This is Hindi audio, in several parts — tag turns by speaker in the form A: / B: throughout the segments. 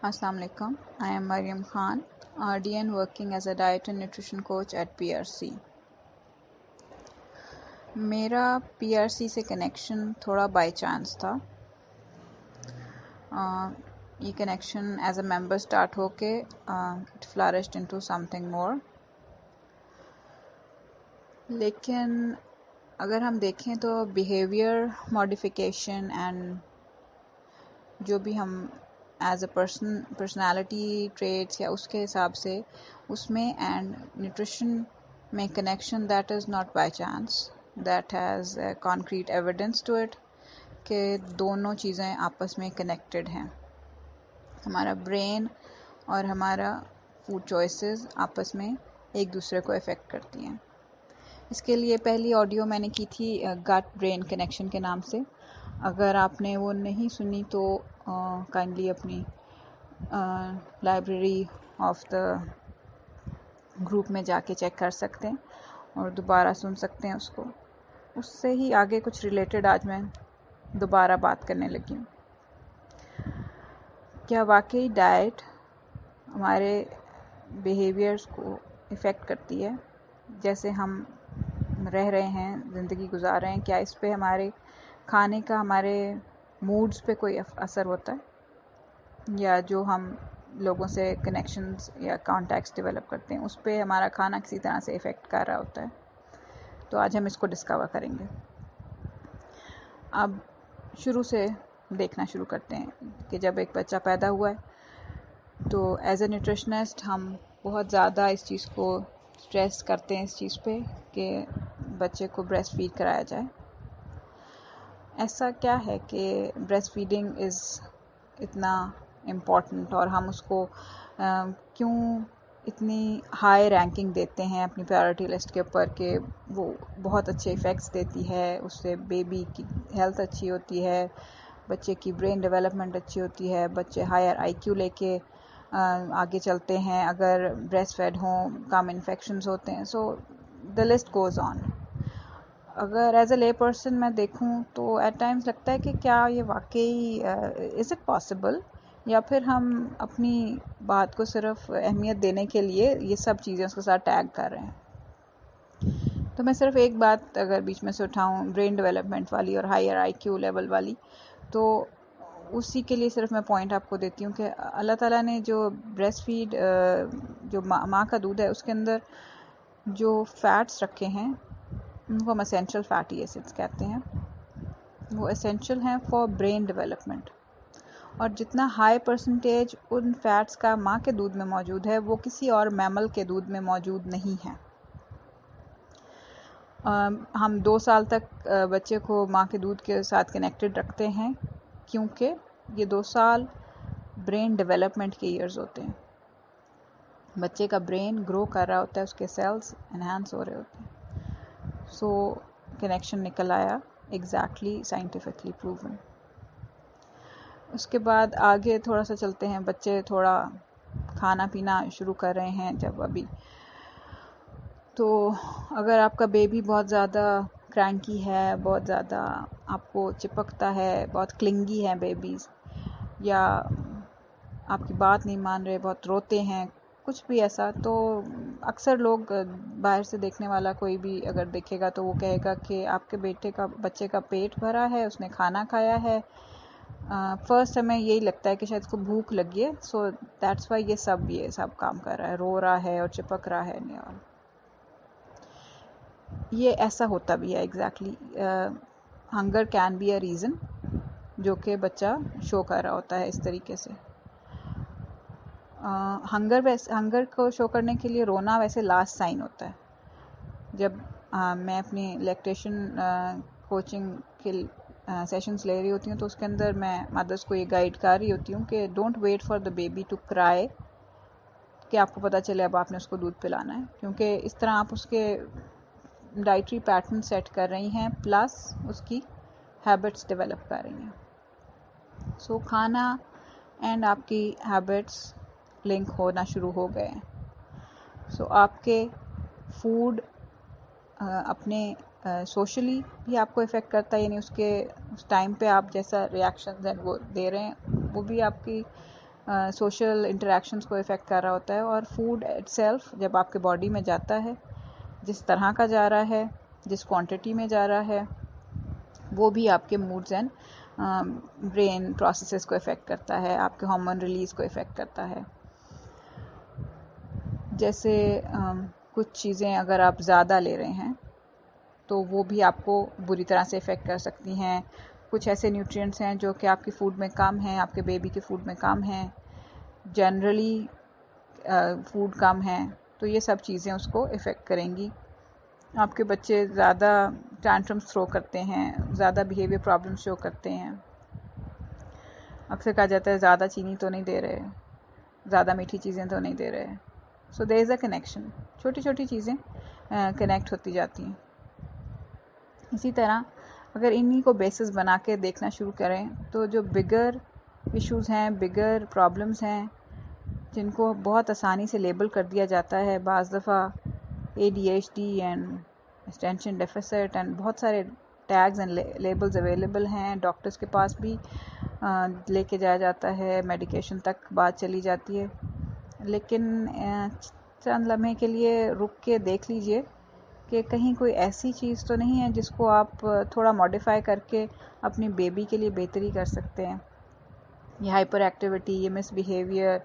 A: Assalamu alaikum. I am Mariam Khan, RDN working as a diet and nutrition coach at PRC. मेरा PRC से कनेक्शन थोड़ा बाय चांस था। ये connection as a member start होके it flourished into something more. लेकिन अगर हम देखें तो बिहेवियर मॉडिफिकेशन एंड जो भी हम एज अ पर्सनालिटी ट्रेट्स या उसके हिसाब से उसमें एंड न्यूट्रिशन में connection that is not by chance, that has concrete evidence to it कि दोनों चीज़ें आपस में कनेक्टेड हैं। हमारा ब्रेन और हमारा फूड चॉइसेस आपस में एक दूसरे को इफ़ेक्ट करती हैं। इसके लिए पहली ऑडियो मैंने की थी गट ब्रेन कनेक्शन के नाम से। अगर आपने वो नहीं सुनी तो काइंडली अपनी लाइब्रेरी ऑफ द ग्रुप में जाके चेक कर सकते हैं और दोबारा सुन सकते हैं उसको। उससे ही आगे कुछ रिलेटेड आज मैं दोबारा बात करने लगी हूँ। क्या वाकई डाइट हमारे बिहेवियर्स को इफ़ेक्ट करती है? जैसे हम रह रहे हैं, ज़िंदगी गुजार रहे हैं, क्या इस पे हमारे खाने का हमारे मूड्स पे कोई असर होता है? या जो हम लोगों से कनेक्शंस या कॉन्टैक्ट्स डेवलप करते हैं उस पे हमारा खाना किसी तरह से इफ़ेक्ट कर रहा होता है? तो आज हम इसको डिस्कवर करेंगे। अब शुरू से देखना शुरू करते हैं कि जब एक बच्चा पैदा हुआ है तो एज ए न्यूट्रिशनिस्ट हम बहुत ज़्यादा इस चीज़ को स्ट्रेस करते हैं इस चीज़ पे कि बच्चे को ब्रेस्ट फीड कराया जाए। ऐसा क्या है कि ब्रेस्ट फीडिंग इज़ इतना इम्पॉर्टेंट और हम उसको क्यों इतनी हाई रैंकिंग देते हैं अपनी प्रायोरिटी लिस्ट के ऊपर कि वो बहुत अच्छे इफ़ेक्ट्स देती है, उससे बेबी की हेल्थ अच्छी होती है, बच्चे की ब्रेन डेवलपमेंट अच्छी होती है, बच्चे हायर आईक्यू लेके आगे चलते हैं अगर ब्रेस्ट फेड हों, कम इन्फेक्शंस होते हैं। So the list goes on. अगर एज ए ले पर्सन मैं देखूं तो एट टाइम्स लगता है कि क्या ये वाकई इज़ इट पॉसिबल, या फिर हम अपनी बात को सिर्फ अहमियत देने के लिए ये सब चीज़ें उसके साथ टैग कर रहे हैं। तो मैं सिर्फ एक बात अगर बीच में से उठाऊं ब्रेन डेवलपमेंट वाली और हायर आईक्यू लेवल वाली, तो उसी के लिए सिर्फ मैं पॉइंट आपको देती हूँ कि अल्लाह ताला ने जो ब्रेस्ट फीड जो माँ का दूध है उसके अंदर जो फैट्स रखे हैं उनको हम एसेंशियल फैटी एसिड्स कहते हैं। वो एसेंशियल हैं फॉर ब्रेन डेवलपमेंट, और जितना हाई परसेंटेज उन फैट्स का माँ के दूध में मौजूद है वो किसी और मैमल के दूध में मौजूद नहीं है। हम 2 साल तक बच्चे को माँ के दूध के साथ कनेक्टेड रखते हैं क्योंकि ये 2 साल ब्रेन डेवलपमेंट के ईयर्स होते हैं। बच्चे का ब्रेन ग्रो कर रहा होता है, उसके सेल्स एनहांस हो रहे होते हैं। सो कनेक्शन निकल आया, एग्जैक्टली साइंटिफिकली प्रूवन। उसके बाद आगे थोड़ा सा चलते हैं। बच्चे थोड़ा खाना पीना शुरू कर रहे हैं जब अभी, तो अगर आपका बेबी बहुत ज़्यादा क्रैंकी है, बहुत ज़्यादा आपको चिपकता है, बहुत क्लिंगी है बेबीज़, या आपकी बात नहीं मान रहे, बहुत रोते हैं, कुछ भी ऐसा, तो अक्सर लोग बाहर से देखने वाला कोई भी अगर देखेगा तो वो कहेगा कि आपके बच्चे का पेट भरा है, उसने खाना खाया है। फर्स्ट हमें यही लगता है कि शायद उसको भूख लगी है, सो दैट्स वाई ये सब काम कर रहा है, रो रहा है और चिपक रहा है नहीं। और ये ऐसा होता भी है exactly. Hunger can be a reason जो कि बच्चा शो कर रहा होता है इस तरीके से। हंगर को शो करने के लिए रोना वैसे लास्ट साइन होता है। जब मैं अपनी लैक्टेशन कोचिंग के सेशंस ले रही होती हूँ तो उसके अंदर मैं मदर्स को ये गाइड कर रही होती हूँ कि don't wait for the baby to cry कि आपको पता चले अब आपने उसको दूध पिलाना है, क्योंकि इस तरह आप उसके डाइटरी पैटर्न सेट कर रही हैं प्लस उसकी हैबिट्स डेवलप कर रही हैं। सो खाना एंड आपकी हैबिट्स लिंक होना शुरू हो गए हैं। सो आपके फूड अपने सोशली भी आपको इफ़ेक्ट करता है, यानी उस टाइम पे आप जैसा रिएक्शन है वो दे रहे हैं वो भी आपकी सोशल इंटरेक्शंस को इफ़ेक्ट कर रहा होता है। और फूड इटसेल्फ जब आपके बॉडी में जाता है, जिस तरह का जा रहा है, जिस क्वांटिटी में जा रहा है, वो भी आपके मूड्स एंड ब्रेन प्रोसेसेस को इफ़ेक्ट करता है, आपके हार्मोन रिलीज़ को इफ़ेक्ट करता है। जैसे कुछ चीज़ें अगर आप ज़्यादा ले रहे हैं तो वो भी आपको बुरी तरह से इफ़ेक्ट कर सकती हैं। कुछ ऐसे न्यूट्रिएंट्स हैं जो कि आपकी फ़ूड में कम हैं, आपके बेबी के फ़ूड में कम हैं, जनरली फूड कम है, तो ये सब चीज़ें उसको इफ़ेक्ट करेंगी। आपके बच्चे ज़्यादा टैंट्रम्स थ्रो करते हैं, ज़्यादा बिहेवियर प्रॉब्लम शो करते हैं। अक्सर कहा जाता है ज़्यादा चीनी तो नहीं दे रहे, ज़्यादा मीठी चीज़ें तो नहीं दे रहे। So there is a connection, छोटी छोटी चीज़ें कनेक्ट होती जाती हैं। इसी तरह अगर इन्हीं को बेसिस बना के देखना शुरू करें तो जो बिगर इश्यूज़ हैं, बिगर प्रॉब्लम्स हैं, जिनको बहुत आसानी से लेबल कर दिया जाता है, बाज़ दफ़ा ADHD and attention deficit and बहुत सारे टैग्स एंड लेबल्स अवेलेबल हैं, डॉक्टर्स के पास भी लेके जाया जाता है, मेडिकेशन तक बात चली जाती है। लेकिन चंद लम्हे के लिए रुक के देख लीजिए कि कहीं कोई ऐसी चीज़ तो नहीं है जिसको आप थोड़ा मॉडिफाई करके अपनी बेबी के लिए बेहतरी कर सकते हैं। ये हाइपर एक्टिविटी, ये मिसबिहेवियर,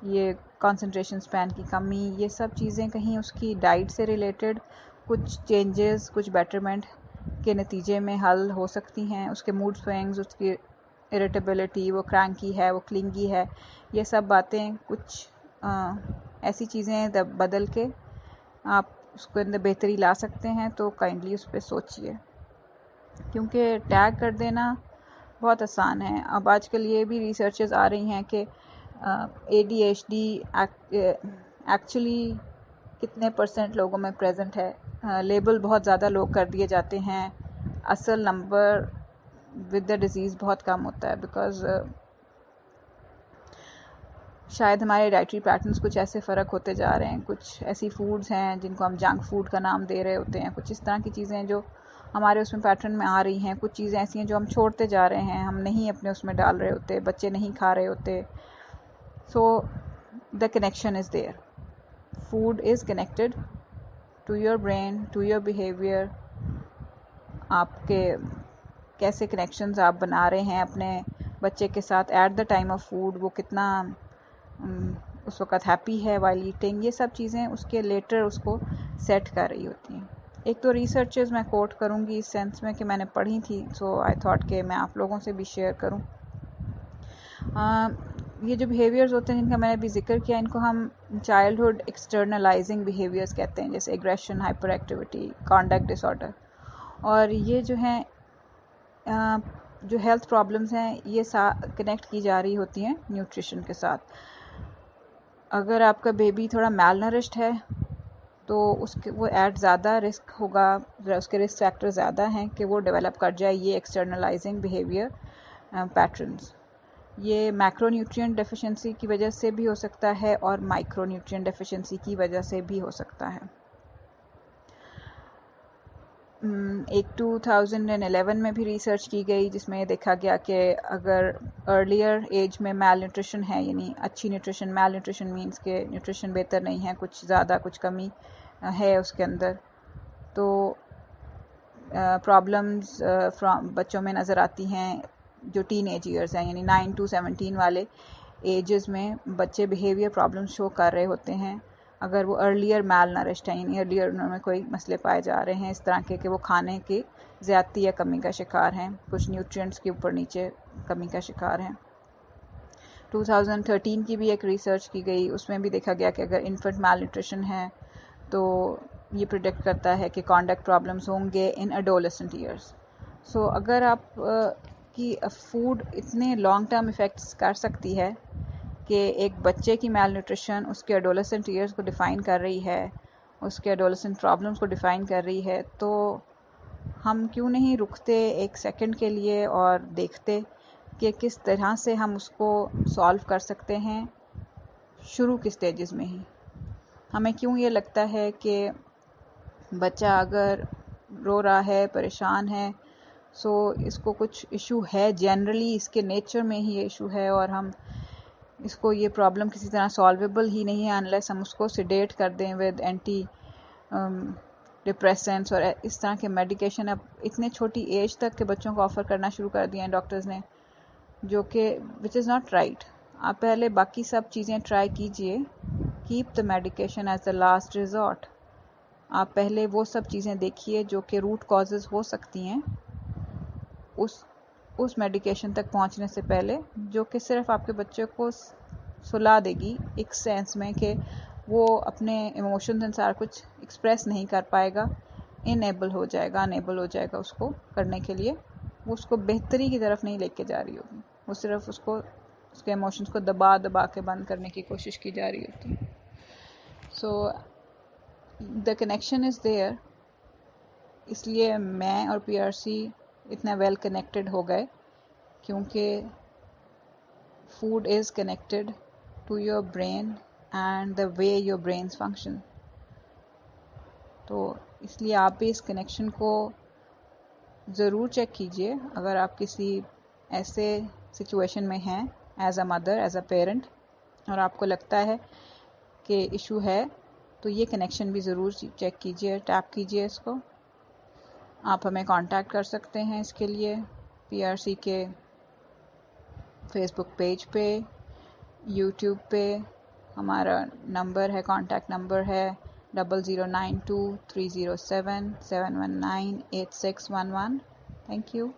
A: ये कंसंट्रेशन स्पैन की कमी, ये सब चीज़ें कहीं उसकी डाइट से रिलेटेड कुछ चेंजेस, कुछ बेटरमेंट के नतीजे में हल हो सकती हैं। उसके मूड स्विंग्स, उसकी इरिटेबिलिटी, वो क्रैंकी है, वो क्लिंगी है, ये सब बातें कुछ ऐसी चीज़ें बदल के आप उसके अंदर बेहतरी ला सकते हैं। तो काइंडली उस पर सोचिए, क्योंकि टैग कर देना बहुत आसान है। अब आजकल ये भी रिसर्चेस आ रही हैं कि ADHD एक्चुअली कितने % लोगों में प्रेजेंट है। लेबल बहुत ज़्यादा लोग कर दिए जाते हैं, असल नंबर विद द डिज़ीज़ बहुत कम होता है। बिकॉज़ शायद हमारे डाइटरी पैटर्न्स कुछ ऐसे फ़र्क होते जा रहे हैं, कुछ ऐसी फूड्स हैं जिनको हम जंक फूड का नाम दे रहे होते हैं, कुछ इस तरह की चीज़ें हैं जो हमारे उसमें पैटर्न में आ रही हैं, कुछ चीज़ें ऐसी हैं जो हम छोड़ते जा रहे हैं, हम नहीं अपने उसमें डाल रहे होते, बच्चे नहीं खा रहे होते। So the connection is there, food is connected to your brain, to your behaviour. आपके कैसे कनेक्शंस आप बना रहे हैं अपने बच्चे के साथ at the time of food, वो कितना उस वक़्त हैप्पी है वाइल ईटिंग, ये सब चीज़ें उसके लेटर उसको सेट कर रही होती हैं। एक तो रिसर्चेस मैं कोट करूँगी इस सेंस में कि मैंने पढ़ी थी, सो आई थॉट कि मैं आप लोगों से भी शेयर करूँ। ये जो बिहेवियर्स होते हैं जिनका मैंने अभी जिक्र किया, इनको हम चाइल्डहुड एक्सटर्नलाइजिंग बिहेवियर्स कहते हैं, जैसे aggression, hyper activity, conduct disorder. और ये जो हैं जो हेल्थ प्रॉब्लम्स हैं, ये कनेक्ट की जा रही होती हैं न्यूट्रिशन के साथ। अगर आपका बेबी थोड़ा मैलनरिश्ड है तो उसके वो ऐड ज़्यादा रिस्क होगा, उसके रिस्क फैक्टर ज़्यादा हैं कि वो डेवलप कर जाए ये एक्सटर्नलाइजिंग बिहेवियर पैटर्न्स। ये मैक्रोन्यूट्रिएंट डेफिशिएंसी की वजह से भी हो सकता है और माइक्रोन्यूट्रिएंट डेफिशिएंसी की वजह से भी हो सकता है। एक 2011 में भी रिसर्च की गई जिसमें देखा गया कि अगर अर्लियर एज में मैल न्यूट्रिशन है, यानी अच्छी न्यूट्रिशन, मैल न्यूट्रिशन मीन्स के न्यूट्रिशन बेहतर नहीं है, कुछ ज़्यादा कुछ कमी है उसके अंदर, तो प्रॉब्लम्स बच्चों में नज़र आती हैं जो टीन एज ईयर्स हैं, यानी 9 to 17 वाले एजेस में बच्चे बिहेवियर प्रॉब्लम शो कर रहे होते हैं। अगर वो अर्लियर मैल नरिश्ड हैं, यानी अर्लियर उनमें कोई मसले पाए जा रहे हैं इस तरह के कि वो खाने की ज़्यादती या कमी का शिकार हैं, कुछ न्यूट्रिएंट्स के ऊपर नीचे कमी का शिकार हैं। 2013 की भी एक रिसर्च की गई, उसमें भी देखा गया कि अगर इन्फेंट मैल न्यूट्रिशन है तो ये प्रिडिक्ट करता है कि कॉन्डक्ट प्रॉब्लम्स होंगे इन एडोलेसेंट ईयर्स। सो अगर आप की फूड इतने लॉन्ग टर्म इफ़ेक्ट्स कर सकती है कि एक बच्चे की मैल न्यूट्रिशन उसके एडोलेसेंट ईयर्स को डिफ़ाइन कर रही है, उसके एडोलेसेंट प्रॉब्लम्स को डिफ़ाइन कर रही है, तो हम क्यों नहीं रुकते एक सेकंड के लिए और देखते कि किस तरह से हम उसको सॉल्व कर सकते हैं शुरू के स्टेजेस में ही। हमें क्यों ये लगता है कि बच्चा अगर रो रहा है, परेशान है, सो इसको कुछ इशू है, जनरली इसके नेचर में ही ये इशू है, और हम इसको ये प्रॉब्लम किसी तरह सॉल्वेबल ही नहीं है अनलेस हम उसको सिडेट कर दें विद एंटी डिप्रेसेंट्स और इस तरह के मेडिकेशन अब इतने छोटी एज तक के बच्चों को ऑफ़र करना शुरू कर दिए हैं डॉक्टर्स ने, जो कि विच इज़ नॉट राइट। आप पहले बाकी सब चीज़ें ट्राई कीजिए, keep the medication as the last resort. आप पहले वो सब चीज़ें देखिए जो कि रूट कॉजेज़ हो सकती हैं उस मेडिकेशन तक पहुंचने से पहले, जो कि सिर्फ आपके बच्चे को सुला देगी एक सेंस में कि वो अपने इमोशंस अनुसार कुछ एक्सप्रेस नहीं कर पाएगा, अनेबल हो जाएगा उसको करने के लिए। वो उसको बेहतरी की तरफ नहीं लेके जा रही होगी, वो सिर्फ उसको उसके इमोशंस को दबा दबा के बंद करने की कोशिश की जा रही होती है। So the connection is there, इसलिए मैं और पीआरसी इतना वेल कनेक्टेड हो गए क्योंकि food is connected to your brain and the way your brains function। तो इसलिए आप भी इस कनेक्शन को ज़रूर चेक कीजिए अगर आप किसी ऐसे सिचुएशन में हैं as a mother, as a parent, और आपको लगता है कि इशू है, तो ये कनेक्शन भी ज़रूर चेक कीजिए, टैप कीजिए इसको। आप हमें कांटेक्ट कर सकते हैं इसके लिए पीआरसी के फेसबुक पेज पे, यूट्यूब पे। हमारा नंबर है, कांटेक्ट नंबर है 00923077198611। Thank you.